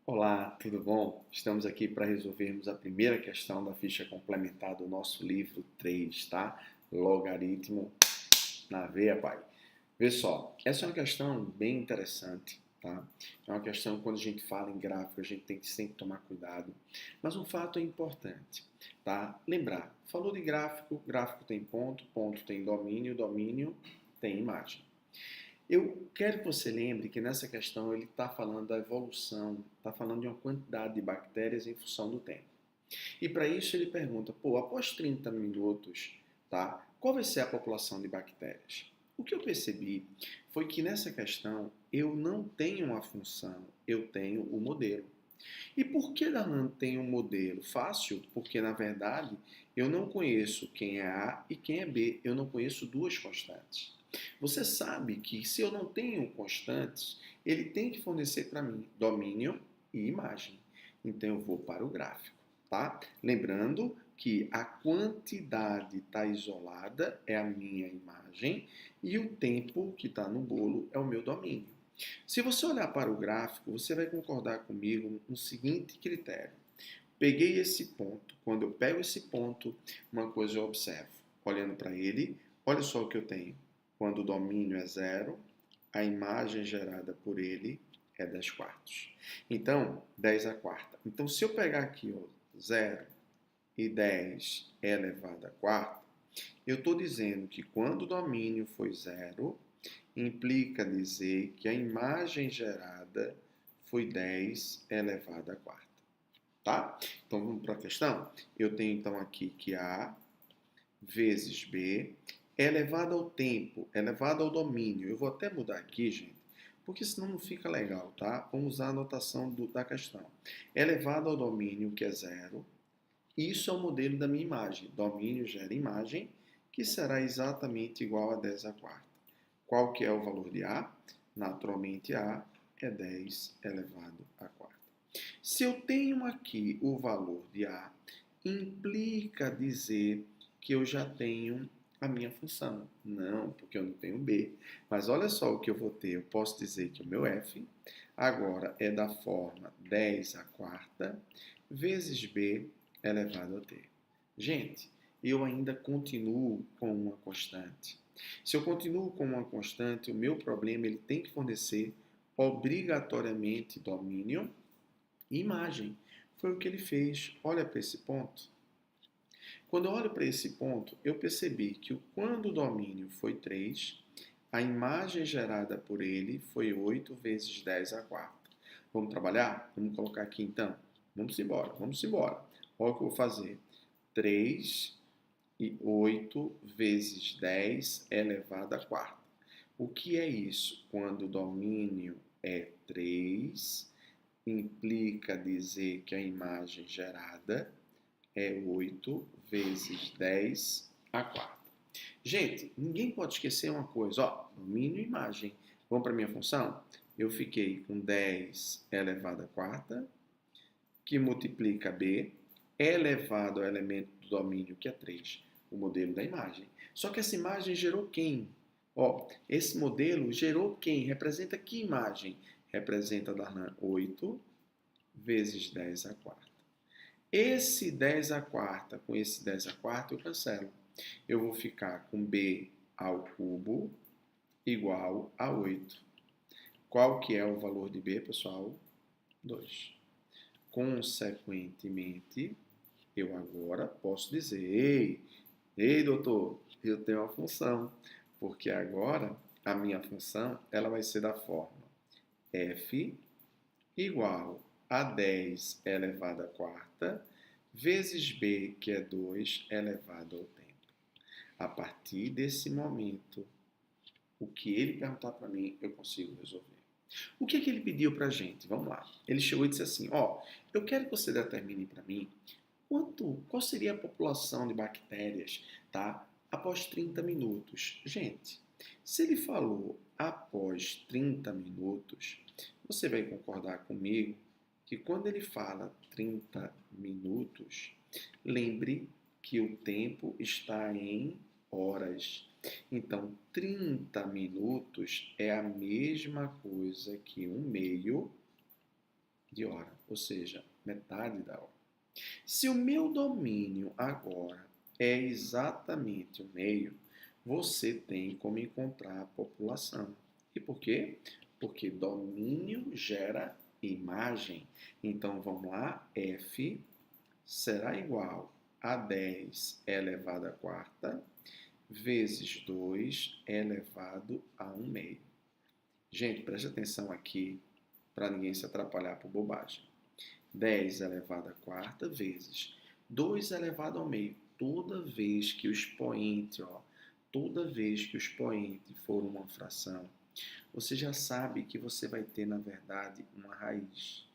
Olá, tudo bom? Estamos aqui para resolvermos a primeira questão da ficha complementar do nosso livro 3, tá? Logaritmo na veia, pai. Vê só, essa é uma questão bem interessante, tá? É uma questão que quando a gente fala em gráfico, a gente tem que sempre tomar cuidado. Mas um fato é importante, tá? Lembrar, falou de gráfico, gráfico tem ponto, ponto tem domínio, domínio tem imagem. Eu quero que você lembre que nessa questão ele está falando da evolução, está falando de uma quantidade de bactérias em função do tempo. E para isso ele pergunta, após 30 minutos, tá, qual vai ser a população de bactérias? O que eu percebi foi que nessa questão eu não tenho uma função, eu tenho o modelo. E por que não tenho um modelo? Fácil, porque na verdade eu não conheço quem é A e quem é B, eu não conheço duas constantes. Você sabe que se eu não tenho constantes, ele tem que fornecer para mim domínio e imagem. Então eu vou para o gráfico, tá? Lembrando que a quantidade está isolada, é a minha imagem, e o tempo que está no bolo é o meu domínio. Se você olhar para o gráfico, você vai concordar comigo no seguinte critério. Peguei esse ponto. Quando eu pego esse ponto, uma coisa eu observo. Olhando para ele, olha só o que eu tenho. Quando o domínio é zero, a imagem gerada por ele é 10 quartos. Então, 10 a quarta. Então, se eu pegar aqui 0 e 10 elevado a quarta, eu estou dizendo que quando o domínio foi zero, implica dizer que a imagem gerada foi 10 elevado a quarta. Tá? Então vamos para a questão? Eu tenho então aqui que A vezes B elevado ao tempo, elevado ao domínio. Eu vou até mudar aqui, gente, porque senão não fica legal, tá? Vamos usar a anotação da questão. Elevado ao domínio, que é zero. Isso é o modelo da minha imagem. Domínio gera imagem, que será exatamente igual a 10 a quarta. Qual que é o valor de A? Naturalmente, A é 10 elevado a quarta. Se eu tenho aqui o valor de A, implica dizer que eu já tenho a minha função. Não, porque eu não tenho B. Mas olha só o que eu vou ter. Eu posso dizer que o meu F agora é da forma 10 a quarta vezes B elevado a T. Gente, eu ainda continuo com uma constante. Se eu continuo com uma constante, o meu problema ele tem que fornecer obrigatoriamente domínio e imagem. Foi o que ele fez. Olha para esse ponto. Quando eu olho para esse ponto, eu percebi que quando o domínio foi 3, a imagem gerada por ele foi 8 vezes 10 a quarta. Vamos trabalhar? Vamos colocar aqui então. Vamos embora, vamos embora. Olha o que eu vou fazer. 3 e 8 vezes 10 elevado a quarta. O que é isso? Quando o domínio é 3, implica dizer que a imagem gerada é 8 vezes 10 a quarta. Gente, ninguém pode esquecer uma coisa, domínio e imagem. Vamos para a minha função? Eu fiquei com 10 elevado a quarta, que multiplica B, elevado ao elemento do domínio, que é 3, o modelo da imagem. Só que essa imagem gerou quem? Esse modelo gerou quem? Representa que imagem? Representa, Darlan, 8 vezes 10 a quarta. Esse 10 a quarta com esse 10 a quarta eu cancelo. Eu vou ficar com B ao cubo igual a 8. Qual que é o valor de B, pessoal? 2. Consequentemente, eu agora posso dizer, ei, doutor, eu tenho uma função, porque agora a minha função ela vai ser da forma f igual a 10 elevado à quarta vezes b, que é 2 elevado ao tempo. A partir desse momento, o que ele perguntar para mim, eu consigo resolver. O que ele pediu para a gente? Vamos lá. Ele chegou e disse assim, eu quero que você determine para mim qual seria a população de bactérias, tá? Após 30 minutos. Gente, se ele falou após 30 minutos, você vai concordar comigo que quando ele fala 30 minutos, lembre que o tempo está em horas. Então, 30 minutos é a mesma coisa que 1 meio de hora, ou seja, metade da hora. Se o meu domínio agora é exatamente o meio, você tem como encontrar a população. E por quê? Porque domínio gera imagem. Então vamos lá, F será igual a 10 elevado à quarta vezes 2 elevado a 1 meio. Gente, preste atenção aqui para ninguém se atrapalhar por bobagem. 10 elevado à quarta vezes 2 elevado ao meio. Toda vez que o expoente, toda vez que o expoente for uma fração, você já sabe que você vai ter, na verdade, uma raiz.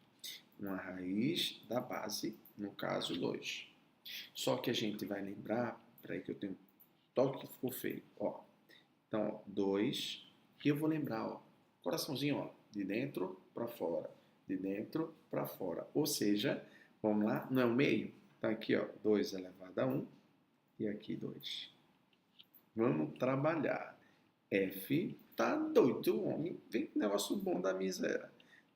Uma raiz da base, no caso 2. Só que a gente vai lembrar, peraí que eu tenho um toque que ficou feio, Então, 2, e eu vou lembrar, coraçãozinho, de dentro para fora, de dentro para fora. Ou seja, vamos lá, não é o meio? Tá aqui, 2 elevado a 1 e aqui 2. Vamos trabalhar. F, tá doido, homem, vem com negócio bom da miséria.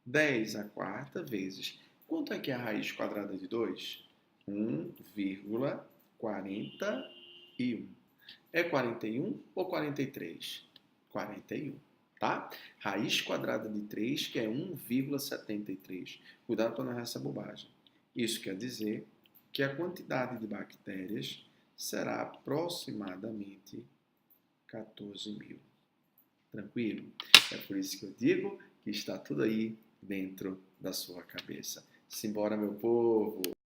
10 à quarta vezes. Quanto é que é a raiz quadrada de 2? 1,41. É 41 ou 43? 41, tá? Raiz quadrada de 3, que é 1,73. Cuidado para não errar essa bobagem. Isso quer dizer que a quantidade de bactérias será aproximadamente 14.000. Tranquilo? É por isso que eu digo que está tudo aí dentro da sua cabeça. Simbora, meu povo!